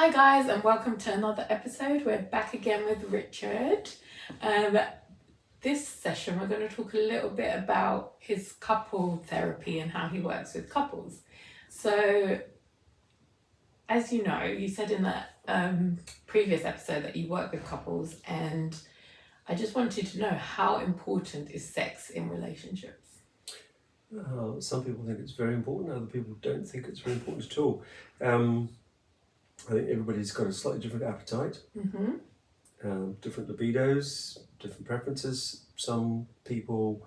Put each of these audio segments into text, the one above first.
Hi guys, and welcome to another episode. We're back again with Richard. This session we're going to talk a little bit about his couple therapy and how he works with couples. So, as you know, you said in the previous episode that you work with couples, and I just wanted to know, how important is sex in relationships? Some people think it's very important, other people don't think it's very important at all. I think everybody's got a slightly different appetite, different libidos, different preferences. Some people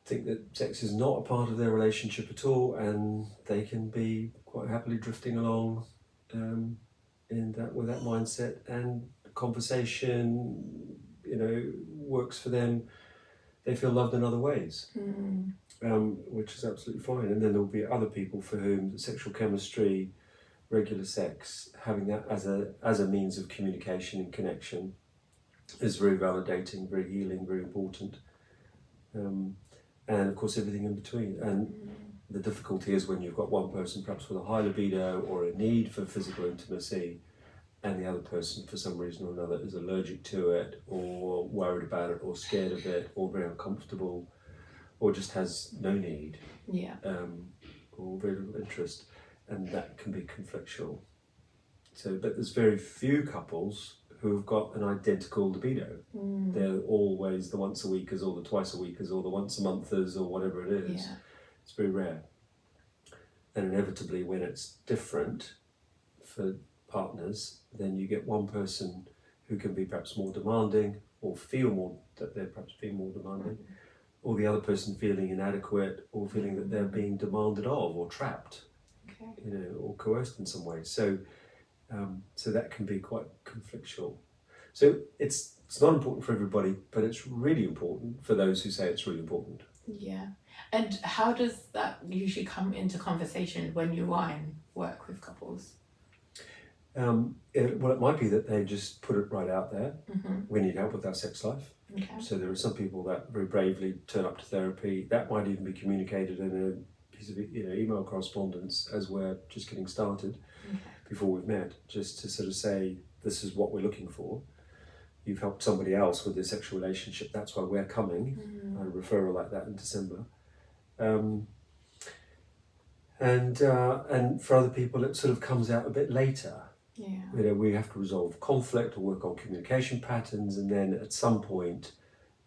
think that sex is not a part of their relationship at all, and they can be quite happily drifting along with that mindset, and conversation, works for them. They feel loved in other ways. Which is absolutely fine. And then there'll be other people for whom the sexual chemistry, regular sex, having that as a means of communication and connection is very validating, very healing, very important. And of course everything in between. And the difficulty is when you've got one person perhaps with a high libido or a need for physical intimacy, and the other person for some reason or another is allergic to it, or worried about it, or scared of it, or very uncomfortable, or just has no need, or very little interest, and that can be conflictual. But there's very few couples who have got an identical libido. They're always the once a weekers, or the twice a weekers, or the once a monthers, or whatever it is. Yeah. It's very rare. And inevitably, when it's different for partners, then you get one person who can be perhaps more demanding, or feel more that they're perhaps being more demanding, or the other person feeling inadequate, or feeling that they're being demanded of, or trapped, or coerced in some way. So that can be quite conflictual. So it's not important for everybody, but it's really important for those who say it's really important. Yeah. And how does that usually come into conversation when you work with couples? It might be that they just put it right out there. We need help with our sex life. Okay. So there are some people that very bravely turn up to therapy. That might even be communicated in a piece of email correspondence as we're just getting started, before we've met, just to sort of say, this is what we're looking for. You've helped somebody else with their sexual relationship, that's why we're coming. I had a referral like that in December. And for other people it sort of comes out a bit later. Yeah. We have to resolve conflict or work on communication patterns, and then at some point,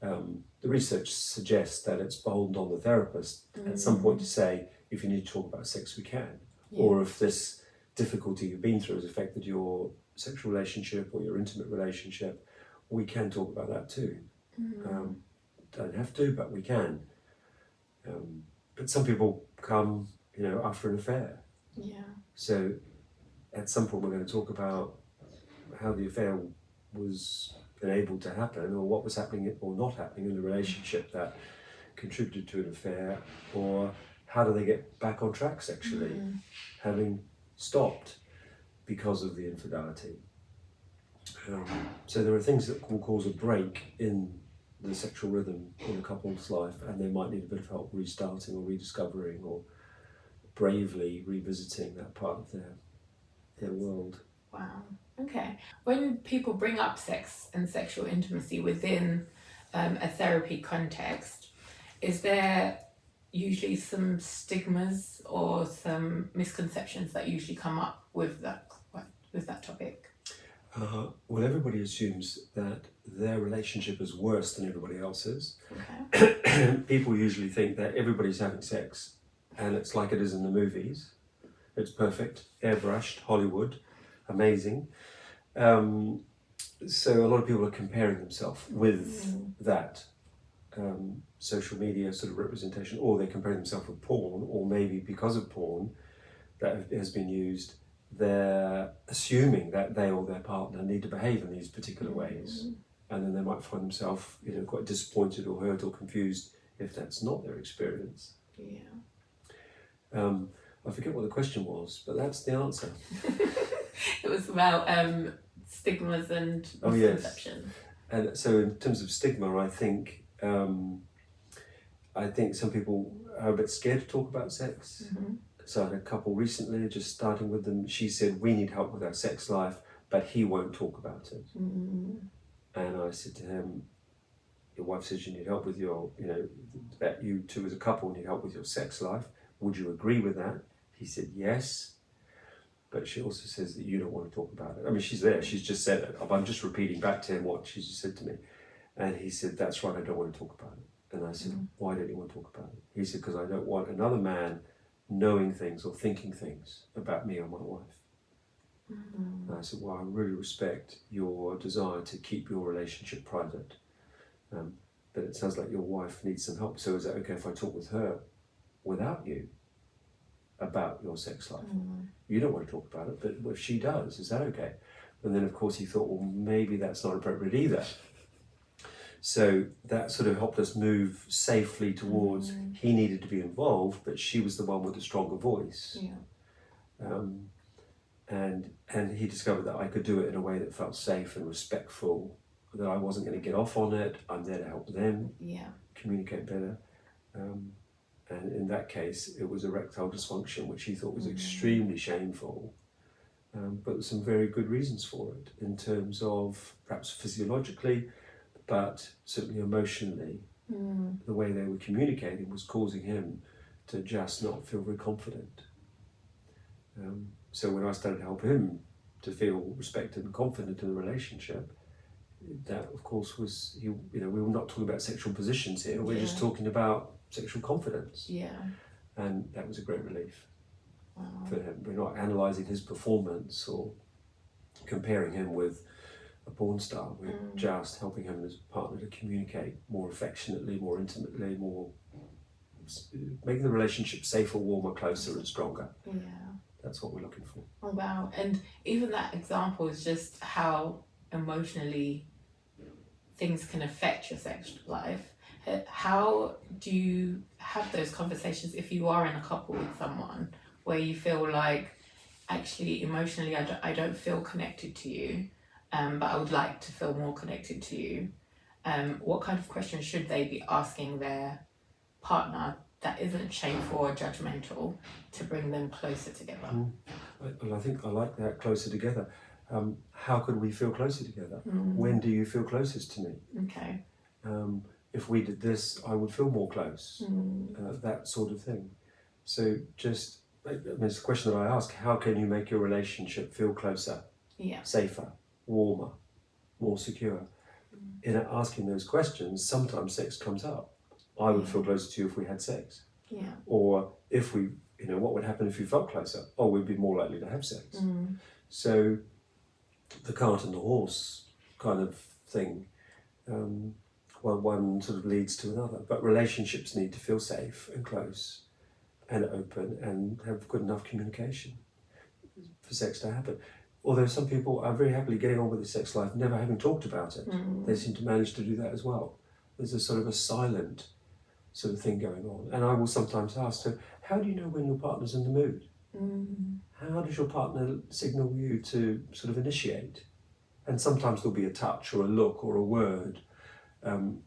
the research suggests that it's beholden on the therapist at some point to say, if you need to talk about sex, we can. Yeah. Or if this difficulty you've been through has affected your sexual relationship or your intimate relationship, we can talk about that too. Don't have to, but we can. But some people come, after an affair. Yeah. So at some point we're going to talk about how the affair was able to happen, or what was happening or not happening in the relationship that contributed to an affair, or how do they get back on track sexually, having stopped because of the infidelity. So there are things that will cause a break in the sexual rhythm in a couple's life, and they might need a bit of help restarting or rediscovering or bravely revisiting that part of their world. Wow. Okay. When people bring up sex and sexual intimacy within a therapy context, is there usually some stigmas or some misconceptions that usually come up with that topic? Well, everybody assumes that their relationship is worse than everybody else's. Okay. People usually think that everybody's having sex and it's like it is in the movies. It's perfect, airbrushed, Hollywood, amazing. So a lot of people are comparing themselves with that social media sort of representation, or they're comparing themselves with porn, or maybe because of porn that has been used, they're assuming that they or their partner need to behave in these particular ways, and then they might find themselves, quite disappointed or hurt or confused if that's not their experience. Yeah. I forget what the question was, but that's the answer. It was about stigmas and misconceptions. Yes. And so in terms of stigma, I think some people are a bit scared to talk about sex. So I had a couple recently, just starting with them. She said, we need help with our sex life, but he won't talk about it. And I said to him, your wife says you need help with your, that you two as a couple need help with your sex life. Would you agree with that? He said, yes. But she also says that you don't want to talk about it. I mean, she's there, she's just said it. I'm just repeating back to him what she just said to me. And he said, that's right, I don't want to talk about it. And I said, why don't you want to talk about it? He said, because I don't want another man knowing things or thinking things about me or my wife. And I said, well, I really respect your desire to keep your relationship private. But it sounds like your wife needs some help. So is it okay if I talk with her without you about your sex life? You don't want to talk about it, but if she does, is that okay? And then of course he thought, well, maybe that's not appropriate either. So that sort of helped us move safely towards he needed to be involved, but she was the one with the stronger voice. And he discovered that I could do it in a way that felt safe and respectful, that I wasn't going to get off on it. I'm there to help them communicate better. And in that case, it was erectile dysfunction, which he thought was extremely shameful. But there's some very good reasons for it in terms of perhaps physiologically, but certainly emotionally. The way they were communicating was causing him to just not feel very confident. So when I started to help him to feel respected and confident in the relationship, that of course was, we were not talking about sexual positions here, we're just talking about sexual confidence. And that was a great relief for him. We're not analysing his performance or comparing him with a porn star. We're just helping him and his partner to communicate more affectionately, more intimately, making the relationship safer, warmer, closer and stronger. That's what we're looking for. Oh wow. And even that example is just how emotionally things can affect your sex life. How do you have those conversations if you are in a couple with someone where you feel like, actually emotionally I don't feel connected to you, but I would like to feel more connected to you? What kind of questions should they be asking their partner that isn't shameful or judgmental to bring them closer together? Well, I think I like that, closer together. How could we feel closer together? When do you feel closest to me? Okay. If we did this, I would feel more close. That sort of thing. So just, it's a question that I ask, how can you make your relationship feel closer, safer, warmer, more secure? In asking those questions, sometimes sex comes up. I would feel closer to you if we had sex. Or if we, what would happen if you felt closer? Oh, we'd be more likely to have sex. So the cart and the horse kind of thing, one sort of leads to another. But relationships need to feel safe and close and open and have good enough communication for sex to happen. Although some people are very happily getting on with their sex life, never having talked about it. They seem to manage to do that as well. There's a sort of a silent sort of thing going on. And I will sometimes ask, so how do you know when your partner's in the mood? How does your partner signal you to sort of initiate? And sometimes there'll be a touch or a look or a word.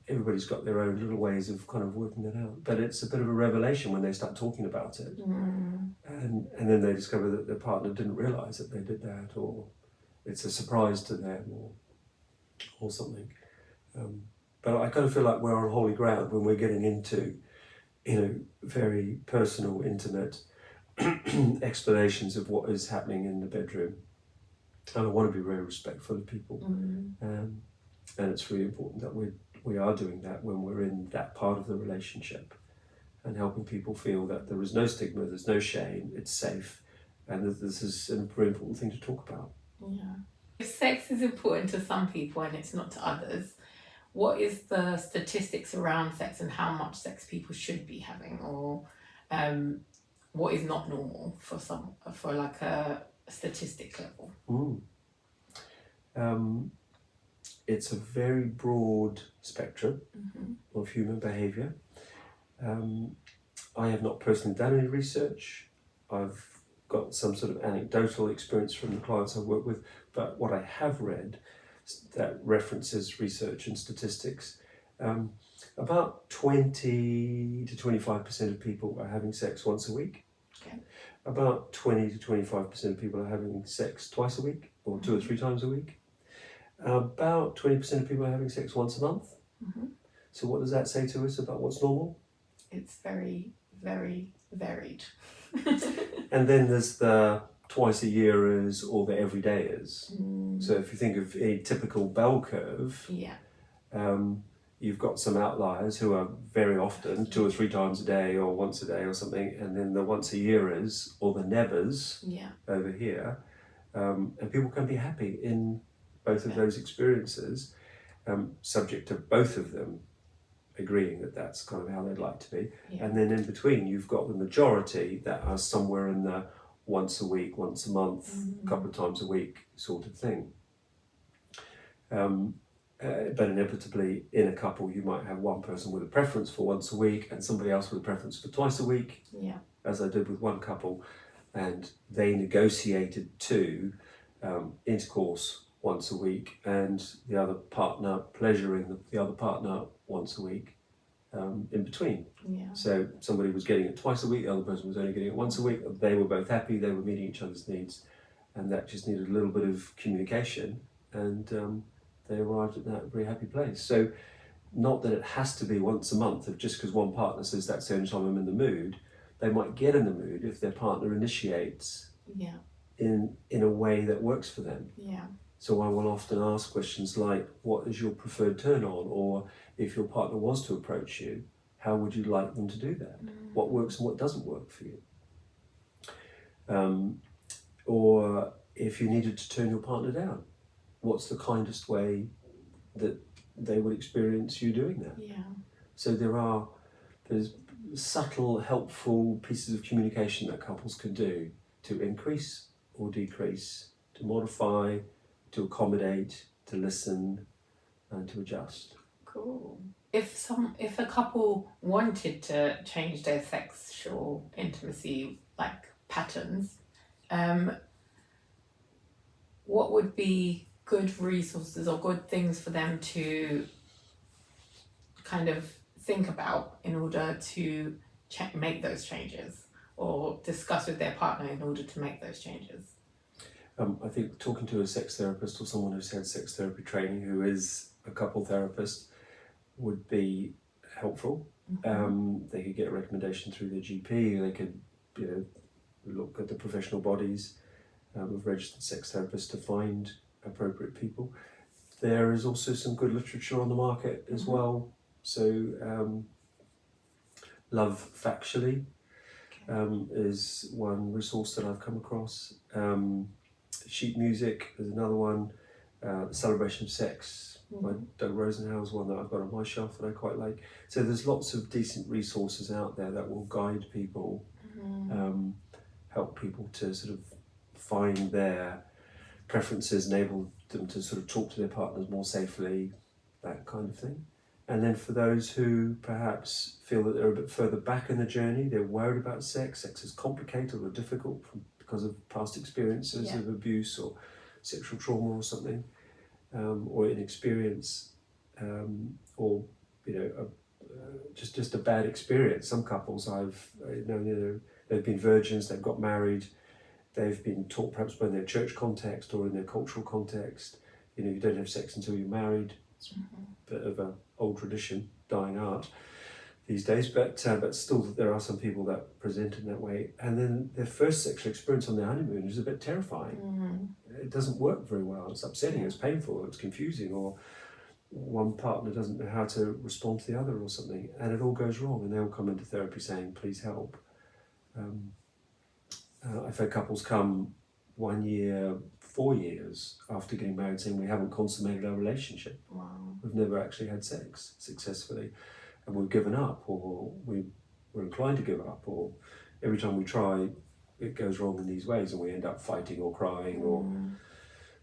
Everybody's got their own little ways of kind of working that out. But it's a bit of a revelation when they start talking about it. And then they discover that their partner didn't realise that they did that, or it's a surprise to them, or something. But I kind of feel like we're on holy ground when we're getting into, very personal, intimate explanations of what is happening in the bedroom. And I want to be very respectful of people. And it's really important that we are doing that when we're in that part of the relationship, and helping people feel that there is no stigma, there's no shame, it's safe, and that this is a very important thing to talk about. If sex is important to some people and it's not to others, what is the statistics around sex and how much sex people should be having, or what is not normal for like a statistic level? It's a very broad spectrum of human behaviour. I have not personally done any research. I've got some sort of anecdotal experience from the clients I've worked with, but what I have read that references research and statistics, about 20 to 25% of people are having sex once a week. about 20 to 25% of people are having sex twice a week or 2 or 3 times a week. About 20% of people are having sex once a month. Mm-hmm. So what does that say to us about what's normal? It's very, very varied. And then there's the twice a year-ers or the everydayers. Mm. So if you think of a typical bell curve, Yeah. you've got some outliers who are very often 2 or 3 times a day or once a day or something, and then the once a yearers or the nevers Yeah. over here. And people can be happy in both of Yeah. those experiences, subject to both of them agreeing that that's kind of how they'd like to be. Yeah. And then in between, you've got the majority that are somewhere in the once a week, once a month, a couple of times a week sort of thing. But inevitably, in a couple, you might have one person with a preference for once a week and somebody else with a preference for twice a week, Yeah. as I did with one couple, and they negotiated to intercourse once a week and the other partner pleasuring the other partner once a week in between. Yeah. So somebody was getting it twice a week, the other person was only getting it once a week. They were both happy, they were meeting each other's needs, and that just needed a little bit of communication, and they arrived at that very happy place. So not that it has to be once a month, if just because one partner says that's the only time I'm in the mood. They might get in the mood if their partner initiates Yeah. in a way that works for them. Yeah. So I will often ask questions like, what is your preferred turn on? Or if your partner was to approach you, how would you like them to do that? What works and what doesn't work for you? Or if you needed to turn your partner down, what's the kindest way that they would experience you doing that? Yeah. So there's subtle, helpful pieces of communication that couples can do to increase or decrease, to modify, to accommodate, to listen, and to adjust. Cool. If a couple wanted to change their sexual intimacy patterns, what would be good resources or good things for them to kind of think about in order to make those changes, or discuss with their partner in order to make those changes? I think talking to a sex therapist or someone who's had sex therapy training who is a couple therapist would be helpful. They could get a recommendation through their GP. They could, look at the professional bodies of registered sex therapists to find appropriate people. There is also some good literature on the market as well. So, Love Factually is one resource that I've come across. Sheet Music is another one. The Celebration of Sex by Doug Rosenhauer is one that I've got on my shelf that I quite like. So there's lots of decent resources out there that will guide people, help people to sort of find their preferences, enable them to sort of talk to their partners more safely, that kind of thing. And then for those who perhaps feel that they're a bit further back in the journey, they're worried about sex is complicated or difficult because of past experiences of abuse or sexual trauma or something, or inexperience, or just a bad experience. Some couples I've known, they've been virgins, they've got married, they've been taught perhaps by their church context or in their cultural context, you don't have sex until you're married. It's a bit of an old tradition, dying art these days, but still there are some people that present in that way, and then their first sexual experience on their honeymoon is a bit terrifying. It doesn't work very well, it's upsetting, it's painful, it's confusing, or one partner doesn't know how to respond to the other or something, and it all goes wrong, and they all come into therapy saying, please help. I've had couples come 1 year, 4 years after getting married saying we haven't consummated our relationship. Wow. We've never actually had sex successfully, and we've given up, or we're inclined to give up, or every time we try it goes wrong in these ways and we end up fighting or crying or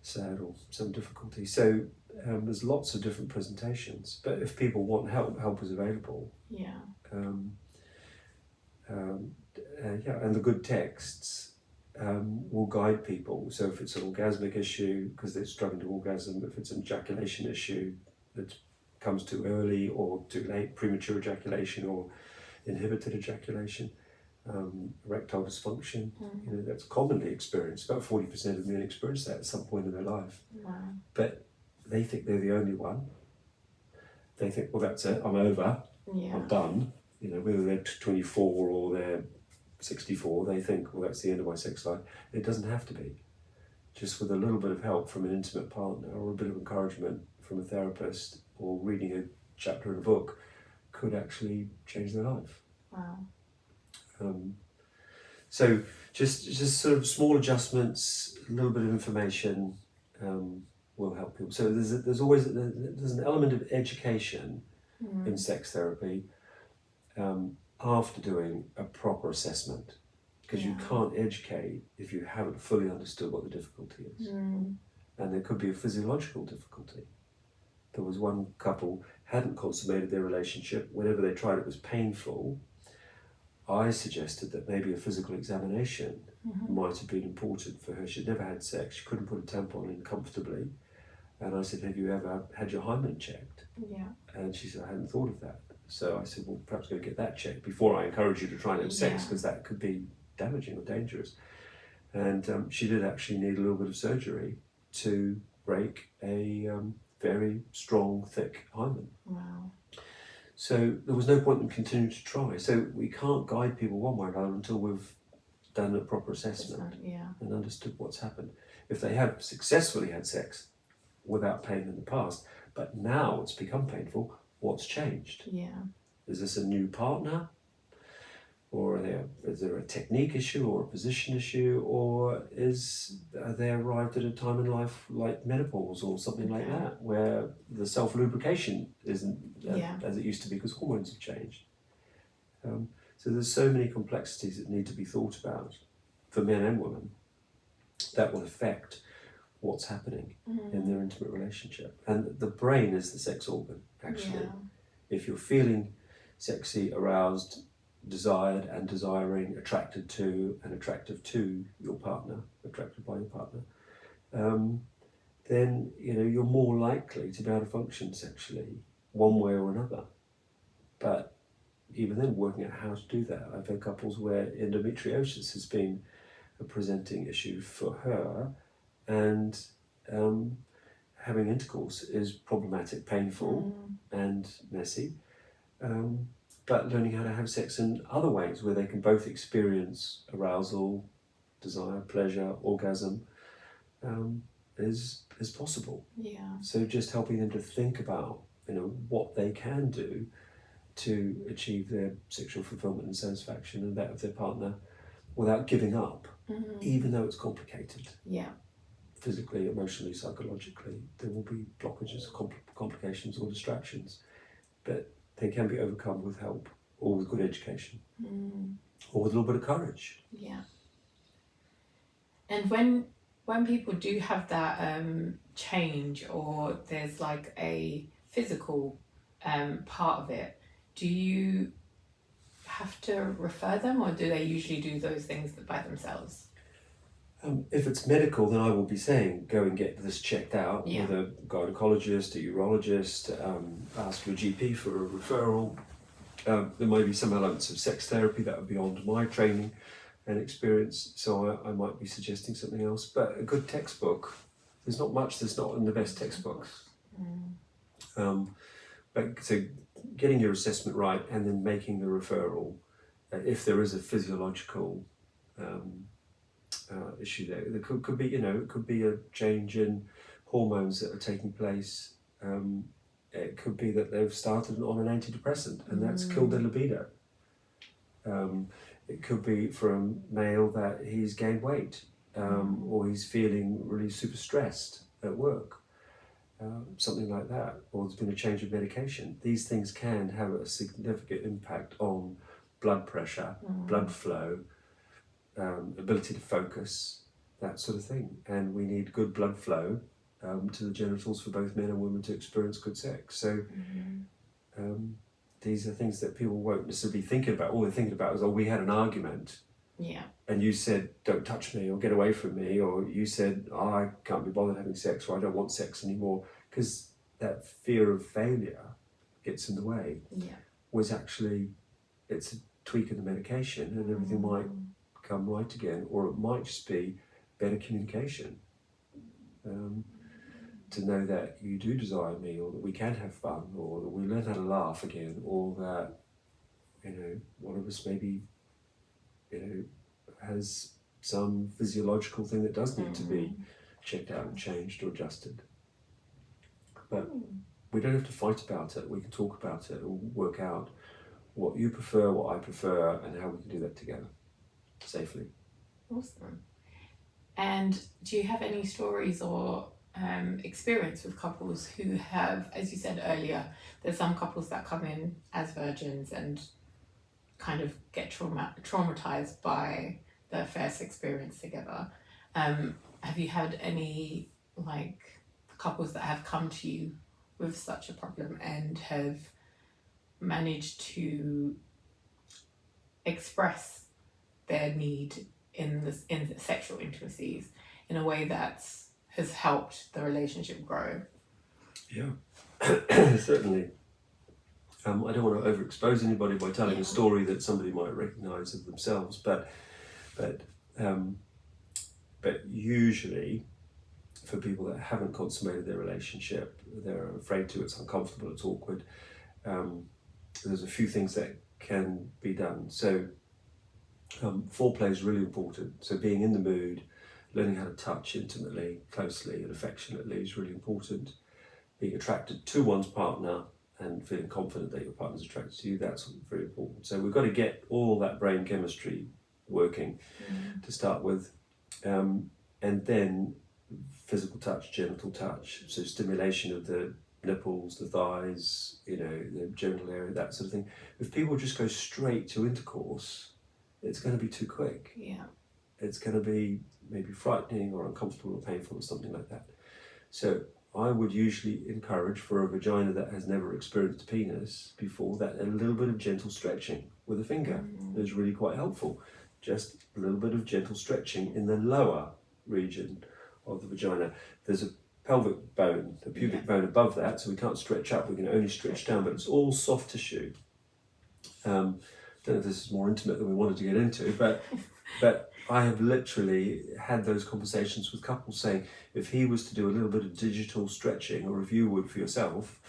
sad or some difficulty. So there's lots of different presentations, but if people want help is available. And the good texts will guide people. So if it's an orgasmic issue because they're struggling to orgasm, if it's an ejaculation issue that comes too early or too late, premature ejaculation or inhibited ejaculation, erectile dysfunction. You know, that's commonly experienced. About 40% of men experience that at some point in their life. Wow. But they think they're the only one. They think, well, that's it, I'm over, I'm done. You know, whether they're 24 or they're 64, they think, well, that's the end of my sex life. It doesn't have to be. Just with a little bit of help from an intimate partner or a bit of encouragement from a therapist or reading a chapter in a book could actually change their life. Wow. So just sort of small adjustments, a little bit of information will help people. So there's always an element of education in sex therapy after doing a proper assessment, because you can't educate if you haven't fully understood what the difficulty is. And there could be a physiological difficulty. There was one couple hadn't consummated their relationship. Whenever they tried, it was painful. I suggested that maybe a physical examination might have been important for her. She'd never had sex. She couldn't put a tampon in comfortably. And I said, have you ever had your hymen checked? Yeah. And she said, I hadn't thought of that. So I said, well, perhaps go get that checked before I encourage you to try and have sex, because that could be damaging or dangerous. And she did actually need a little bit of surgery to break a very strong, thick hymen. Wow. So there was no point in continuing to try. So we can't guide people one way or another until we've done a proper assessment and understood what's happened. If they have successfully had sex without pain in the past, but now it's become painful, what's changed? Yeah. Is this a new partner? Or is there a technique issue or a position issue? Or are they arrived at a time in life like menopause or something like that, where the self-lubrication isn't as it used to be because hormones have changed? So there's so many complexities that need to be thought about for men and women that will affect what's happening in their intimate relationship. And the brain is the sex organ, actually. If you're feeling sexy, aroused, desired and desiring, attracted to and attractive to your partner, attracted by your partner, then you're more likely to be able to function sexually one way or another. But even then, working out how to do that. I've had couples where endometriosis has been a presenting issue for her, and having intercourse is problematic, painful and messy. But learning how to have sex in other ways where they can both experience arousal, desire, pleasure, orgasm is possible. Yeah. So just helping them to think about what they can do to achieve their sexual fulfillment and satisfaction and that of their partner without giving up, even though it's complicated. Yeah. Physically, emotionally, psychologically, there will be blockages, complications or distractions, but they can be overcome with help or with good education or with a little bit of courage. Yeah. And when people do have that change, or there's like a physical part of it, do you have to refer them, or do they usually do those things by themselves? If it's medical, then I will be saying, go and get this checked out with a gynecologist, a urologist, ask your GP for a referral. There might be some elements of sex therapy that are beyond my training and experience, so I might be suggesting something else. But a good textbook, there's not much that's not in the best textbooks. But so getting your assessment right and then making the referral, if there is a physiological issue there could be it could be a change in hormones that are taking place. It could be that they've started on an antidepressant and that's killed their libido. It could be for a male that he's gained weight, or he's feeling really super stressed at work, something like that, or there's been a change of medication. These things can have a significant impact on blood pressure, blood flow, ability to focus, that sort of thing. And we need good blood flow to the genitals for both men and women to experience good sex. So these are things that people won't necessarily be thinking about. All they're thinking about is, oh, we had an argument. Yeah. And you said, don't touch me or get away from me. Or you said, oh, I can't be bothered having sex, or I don't want sex anymore. Because that fear of failure gets in the way. Yeah. Was actually, it's tweaking the medication and everything might come right again, or it might just be better communication. To know that you do desire me, or that we can have fun, or that we learn how to laugh again, or that, one of us maybe, has some physiological thing that does need to be checked out and changed or adjusted. But we don't have to fight about it. We can talk about it and work out what you prefer, what I prefer, and how we can do that together safely. Awesome. And do you have any stories or experience with couples who have, as you said earlier, there's some couples that come in as virgins and kind of get traumatized by their first experience together. Have you had any couples that have come to you with such a problem and have managed to express their need in the sexual intimacies in a way that has helped the relationship grow? Yeah, certainly. I don't want to overexpose anybody by telling a story that somebody might recognise of themselves, but usually for people that haven't consummated their relationship, they're afraid to, it's uncomfortable, it's awkward. There's a few things that can be done. So foreplay is really important. So being in the mood, learning how to touch intimately, closely and affectionately is really important. Being attracted to one's partner and feeling confident that your partner's attracted to you, that's very important. So we've got to get all that brain chemistry working to start with. And then physical touch, genital touch, so stimulation of the nipples, the thighs, the genital area, that sort of thing. If people just go straight to intercourse, it's going to be too quick. Yeah. It's going to be maybe frightening or uncomfortable or painful or something like that. So I would usually encourage, for a vagina that has never experienced a penis before, that a little bit of gentle stretching with a finger is really quite helpful. Just a little bit of gentle stretching in the lower region of the vagina. There's a pelvic bone, a pubic bone above that, so we can't stretch up, we can only stretch down, but it's all soft tissue. Don't know if this is more intimate than we wanted to get into, but I have literally had those conversations with couples saying, if he was to do a little bit of digital stretching, or if you would for yourself,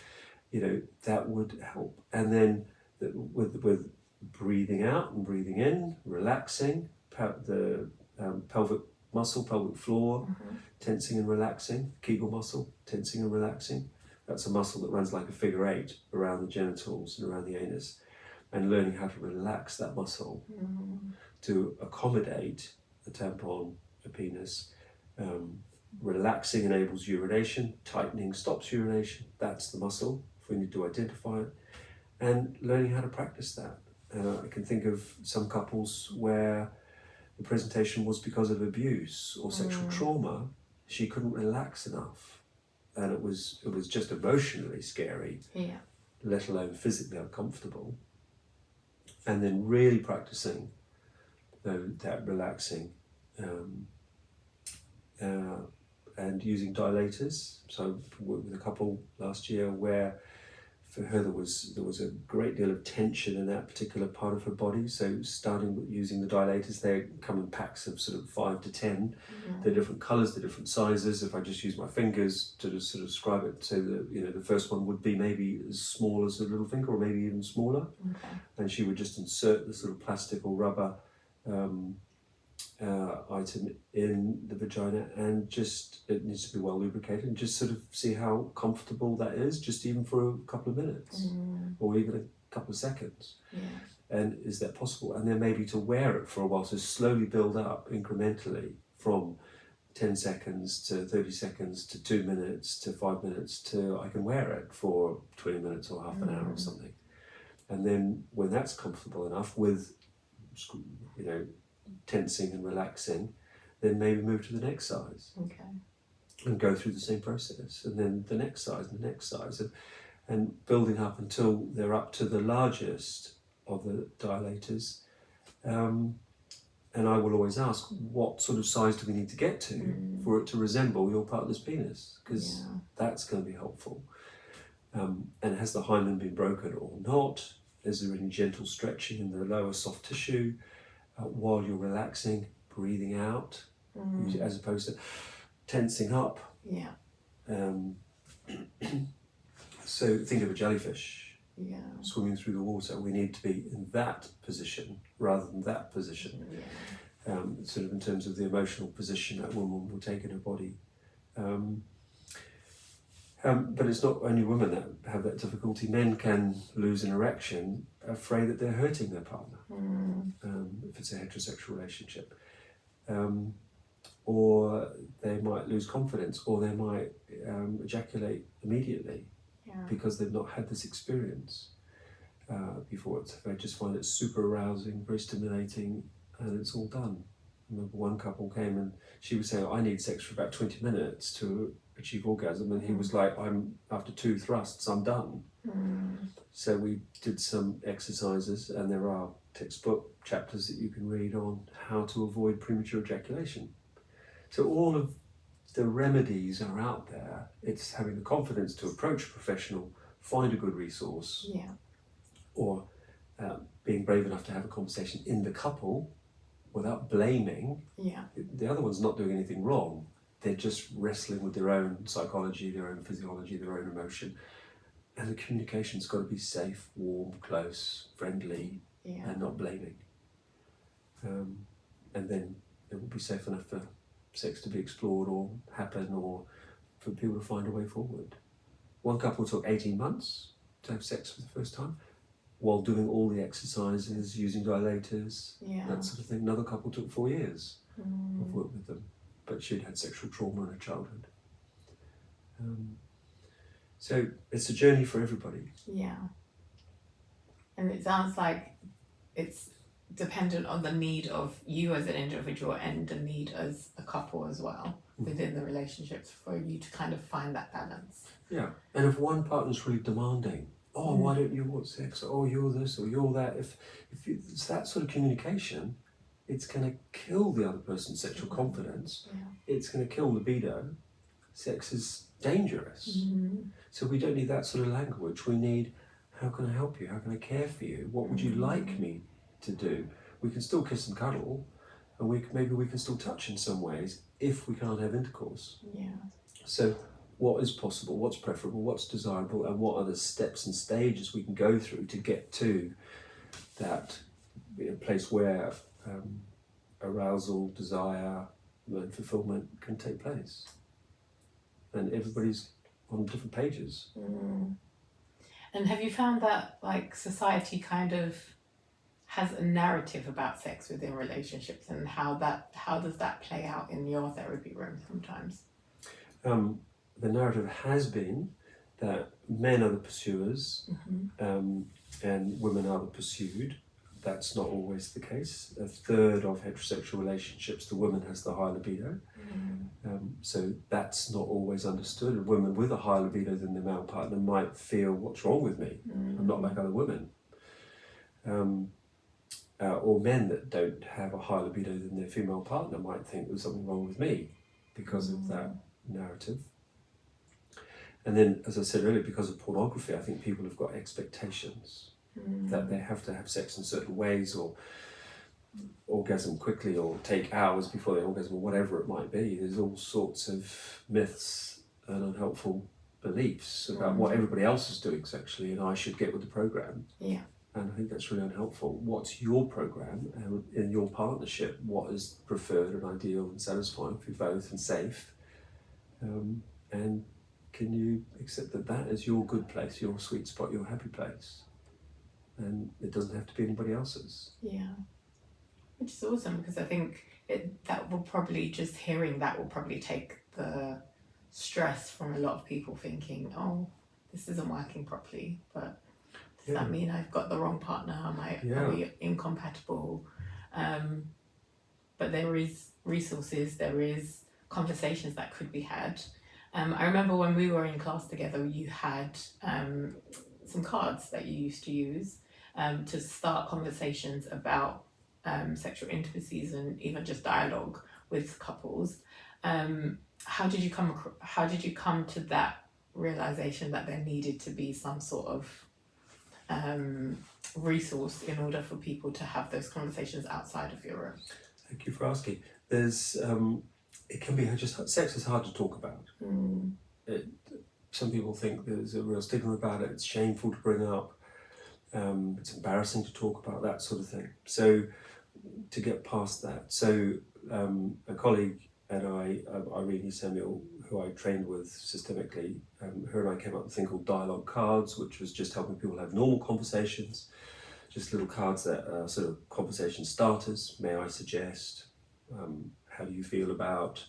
that would help. And then with breathing out and breathing in, relaxing the pelvic muscle, pelvic floor, tensing and relaxing, Kegel muscle, tensing and relaxing. That's a muscle that runs like a figure 8 around the genitals and around the anus. And learning how to relax that muscle to accommodate a tampon, a penis. Relaxing enables urination, tightening stops urination. That's the muscle, if we need to identify it. And learning how to practice that. I can think of some couples where the presentation was because of abuse or sexual trauma. She couldn't relax enough, and it was just emotionally scary, let alone physically uncomfortable. And then really practicing that relaxing and using dilators. So I worked with a couple last year where for her there was a great deal of tension in that particular part of her body. So starting with using the dilators, they come in packs of sort of 5 to 10. They're different colours, they're different sizes. If I just use my fingers to just sort of describe it, so that the first one would be maybe as small as a little finger, or maybe even smaller. And she would just insert this little plastic or rubber item in the vagina, and just it needs to be well lubricated, and just sort of see how comfortable that is, just even for a couple of minutes or even a couple of seconds. And is that possible? And then maybe to wear it for a while, so slowly build up incrementally from 10 seconds to 30 seconds to 2 minutes to 5 minutes to I can wear it for 20 minutes or half an hour or something. And then when that's comfortable enough with tensing and relaxing, then maybe move to the next size. And go through the same process, and then the next size and the next size, and building up until they're up to the largest of the dilators. And I will always ask, what sort of size do we need to get to for it to resemble your partner's penis? Because that's going to be helpful. And has the hymen been broken or not? is there any gentle stretching in the lower soft tissue while you're relaxing, breathing out, as opposed to tensing up. Yeah. So think of a jellyfish swimming through the water. We need to be in that position rather than that position. Yeah. Sort of in terms of the emotional position that woman will take in her body. But it's not only women that have that difficulty. Men can lose an erection afraid that they're hurting their partner, if it's a heterosexual relationship. Or they might lose confidence, or they might ejaculate immediately because they've not had this experience before. They just find it super arousing, very stimulating, and it's all done. I remember one couple came and she was saying, I need sex for about 20 minutes to achieve orgasm, and he was like, after 2 thrusts, I'm done. So we did some exercises, and there are textbook chapters that you can read on how to avoid premature ejaculation. So all of the remedies are out there. It's having the confidence to approach a professional, find a good resource, or being brave enough to have a conversation in the couple without blaming. The other one's not doing anything wrong. They're just wrestling with their own psychology, their own physiology, their own emotion. And the communication's got to be safe, warm, close, friendly, and not blaming. And then it will be safe enough for sex to be explored or happen, or for people to find a way forward. One couple took 18 months to have sex for the first time while doing all the exercises, using dilators, that sort of thing. Another couple took 4 years of work with them, but she'd had sexual trauma in her childhood. So it's a journey for everybody. Yeah. And it sounds like it's dependent on the need of you as an individual and the need as a couple as well within the relationships for you to kind of find that balance. Yeah. And if one partner's really demanding, why don't you want sex? Oh, you're this or you're that. If it's that sort of communication, it's going to kill the other person's sexual confidence. It's going to kill libido. Sex is dangerous. So we don't need that sort of language. We need, how can I help you? How can I care for you? What would you like me to do? We can still kiss and cuddle, and maybe we can still touch in some ways if we can't have intercourse. So what is possible, what's preferable, what's desirable, and what are the steps and stages we can go through to get to that place where arousal, desire, and fulfillment can take place. And everybody's on different pages. And have you found that like society kind of has a narrative about sex within relationships, and how does that play out in your therapy room sometimes? The narrative has been that men are the pursuers and women are the pursued. That's not always the case. A third of heterosexual relationships, the woman has the high libido. So that's not always understood. A woman with a higher libido than their male partner might feel, what's wrong with me? I'm not like other women. Or men that don't have a higher libido than their female partner might think there's something wrong with me because of that narrative. And then, as I said earlier, because of pornography, I think people have got expectations that they have to have sex in certain ways, or orgasm quickly, or take hours before they orgasm, or whatever it might be. There's all sorts of myths and unhelpful beliefs about what everybody else is doing sexually, and I should get with the program. And I think that's really unhelpful. What's your program, and in your partnership, what is preferred and ideal and satisfying for you both and safe? And can you accept that that is your good place, your sweet spot, your happy place? And it doesn't have to be anybody else's. Which is awesome, because I think that will probably, just hearing that will probably take the stress from a lot of people thinking, oh, this isn't working properly, but does that mean I've got the wrong partner? Are we incompatible? But there is resources, there is conversations that could be had. I remember when we were in class together, you had some cards that you used to use to start conversations about sexual intimacies and even just dialogue with couples. How did you come to that realization that there needed to be some sort of resource in order for people to have those conversations outside of your room? Thank you for asking. There's, it can be just, sex is hard to talk about. Some people think there's a real stigma about it, it's shameful to bring up, it's embarrassing to talk about, that sort of thing. So to get past that, a colleague and I, Irene Samuel, who I trained with systemically, her and I came up with a thing called dialogue cards, which was just helping people have normal conversations, just little cards that are sort of conversation starters. May I suggest? How do you feel about?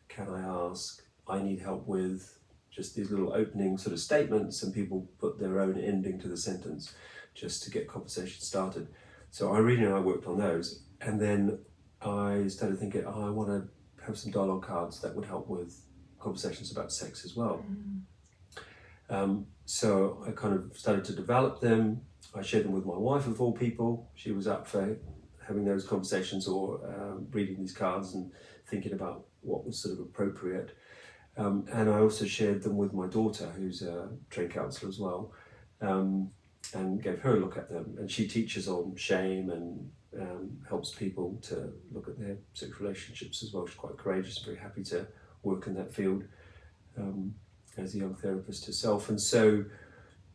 Can I ask? I need help with. Just these little opening sort of statements, and people put their own ending to the sentence just to get conversation started. So Irene and I worked on those, and then I started thinking, I want to have some dialogue cards that would help with conversations about sex as well. So I kind of started to develop them. I shared them with my wife, of all people. She was up for having those conversations or reading these cards and thinking about what was sort of appropriate. And I also shared them with my daughter, who's a trained counsellor as well, and gave her a look at them. And she teaches on shame and helps people to look at their sexual relationships as well. She's quite courageous and very happy to work in that field as a young therapist herself. And so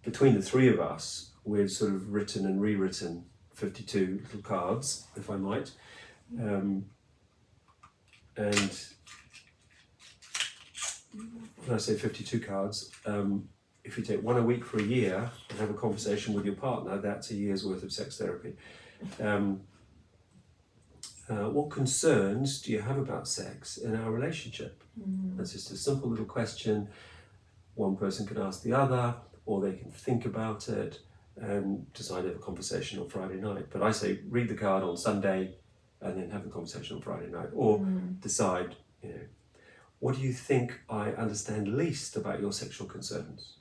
between the three of us, we've sort of written and rewritten 52 little cards, if I might. And when I say 52 cards, if you take one a week for a year and have a conversation with your partner, that's a year's worth of sex therapy. What concerns do you have about sex in our relationship? That's just a simple little question. One person can ask the other, or they can think about it and decide to have a conversation on Friday night. But I say read the card on Sunday and then have the conversation on Friday night, or decide, what do you think I understand least about your sexual concerns?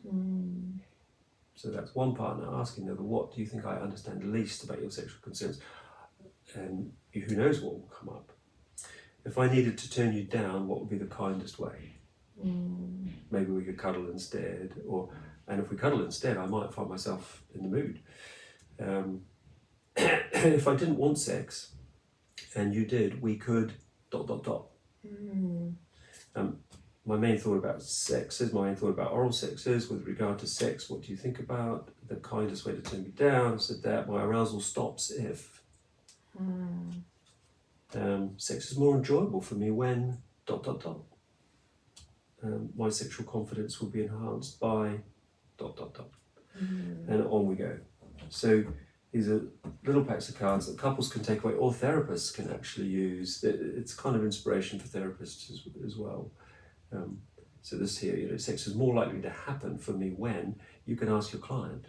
So that's one partner asking the other, what do you think I understand least about your sexual concerns? And who knows what will come up. If I needed to turn you down, what would be the kindest way? Maybe we could cuddle instead, and if we cuddle instead, I might find myself in the mood. If I didn't want sex, and you did, we could ... My main thought about sex is, my main thought about oral sex is, with regard to sex, what do you think about? The kindest way to turn me down, I said that my arousal stops if. Sex is more enjoyable for me when ... My sexual confidence will be enhanced by ... And on we go. So these are little packs of cards that couples can take away, or therapists can actually use. It's kind of inspiration for therapists as well. So this here, sex is more likely to happen for me when you can ask your client.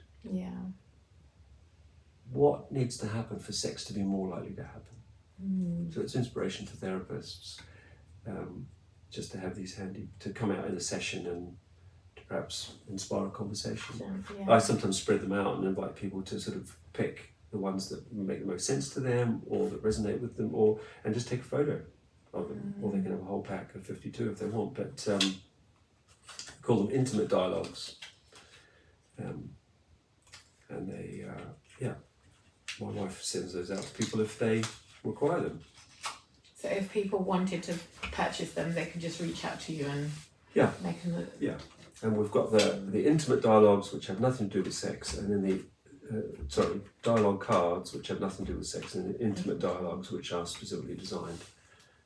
What needs to happen for sex to be more likely to happen? So it's inspiration for therapists, just to have these handy, to come out in a session and to perhaps inspire a conversation. I sometimes spread them out and invite people to sort of pick the ones that make the most sense to them or that resonate with them, and just take a photo of them, or they can have a whole pack of 52 if they want, but call them intimate dialogues. And they, my wife sends those out to people if they require them. So if people wanted to purchase them, they could just reach out to you and make them. And we've got the intimate dialogues, which have nothing to do with sex, and then the dialogue cards, which have nothing to do with sex, and the intimate dialogues, which are specifically designed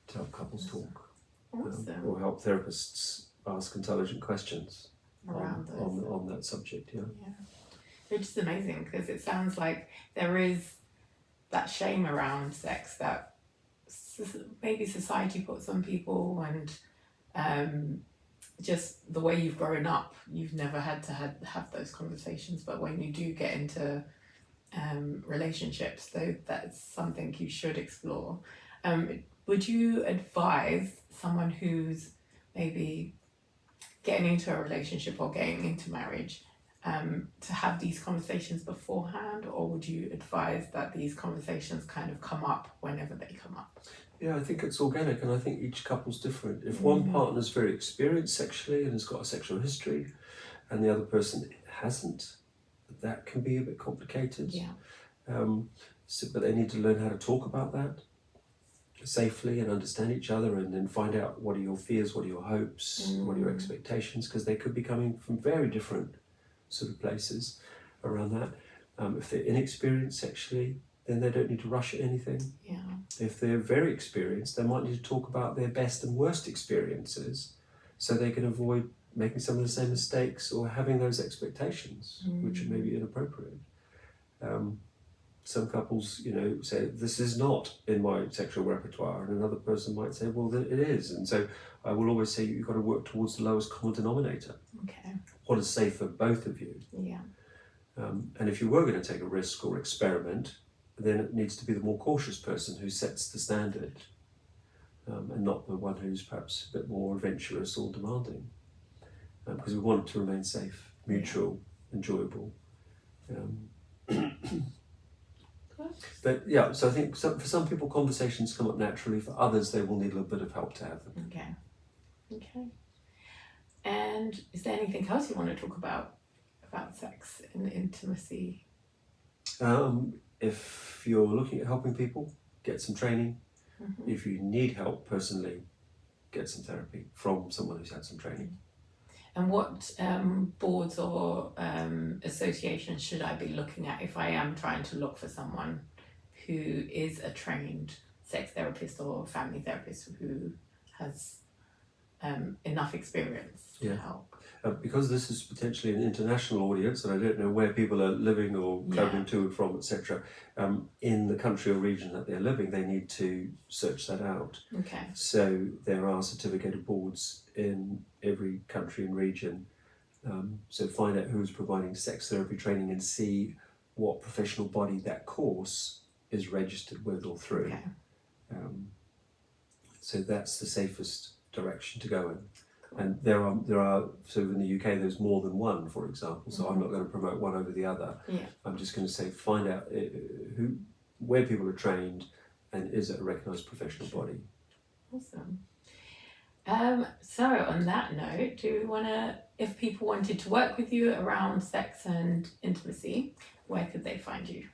to help couples talk, or help therapists ask intelligent questions on that subject. Which is amazing, because it sounds like there is that shame around sex that maybe society puts on people, and just the way you've grown up, you've never had to have those conversations. But when you do get into relationships, though, that's something you should explore. Would you advise someone who's maybe getting into a relationship or getting into marriage to have these conversations beforehand, or would you advise that these conversations kind of come up whenever they come up? I think it's organic, and I think each couple's different. If one partner's very experienced sexually and has got a sexual history, and the other person hasn't, that can be a bit complicated. Yeah. But they need to learn how to talk about that safely and understand each other, and then find out what are your fears, what are your hopes, what are your expectations, because they could be coming from very different sort of places around that. If they're inexperienced sexually, then they don't need to rush at anything. Yeah. If they're very experienced, they might need to talk about their best and worst experiences so they can avoid making some of the same mistakes or having those expectations, which are maybe inappropriate. Some couples, say, this is not in my sexual repertoire, and another person might say, well, then it is. And so I will always say you've got to work towards the lowest common denominator. Okay. What is safe for both of you? Yeah. And if you were going to take a risk or experiment, then it needs to be the more cautious person who sets the standard, and not the one who's perhaps a bit more adventurous or demanding, because we want it to remain safe, mutual, enjoyable. But yeah, so I think for some people conversations come up naturally, for others they will need a little bit of help to have them. Okay. And is there anything else you want to talk about sex and intimacy? If you're looking at helping people, get some training. If you need help personally, get some therapy from someone who's had some training. And what boards or associations should I be looking at if I am trying to look for someone who is a trained sex therapist or family therapist who has enough experience to help? Because this is potentially an international audience, and I don't know where people are living or travelling to and from, etc. In the country or region that they're living, they need to search that out. Okay. So there are certificated boards in every country and region. So find out who's providing sex therapy training and see what professional body that course is registered with or through. Okay. So that's the safest direction to go in. And there are so in the UK there's more than one, for example, so I'm not going to promote one over the other. I'm just going to say find out where people are trained and is it a recognised professional body. Awesome. So on that note, do we want to, if people wanted to work with you around sex and intimacy, where could they find you?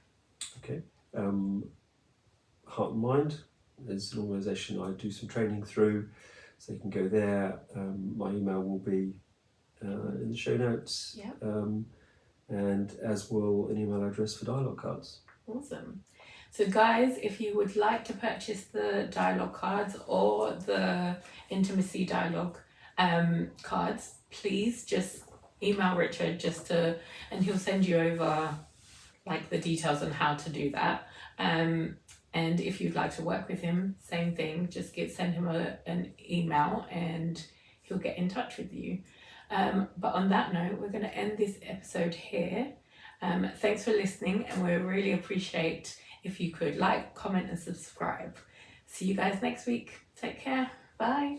Okay. Heart and Mind is an organisation I do some training through, so you can go there. My email will be in the show notes, and as will an email address for dialogue cards. Awesome. So guys, if you would like to purchase the dialogue cards or the intimacy dialogue cards, please just email Richard and he'll send you over like the details on how to do that. And if you'd like to work with him, same thing, just send him an email and he'll get in touch with you. But on that note, we're going to end this episode here. Thanks for listening, and we really appreciate if you could like, comment and subscribe. See you guys next week. Take care. Bye.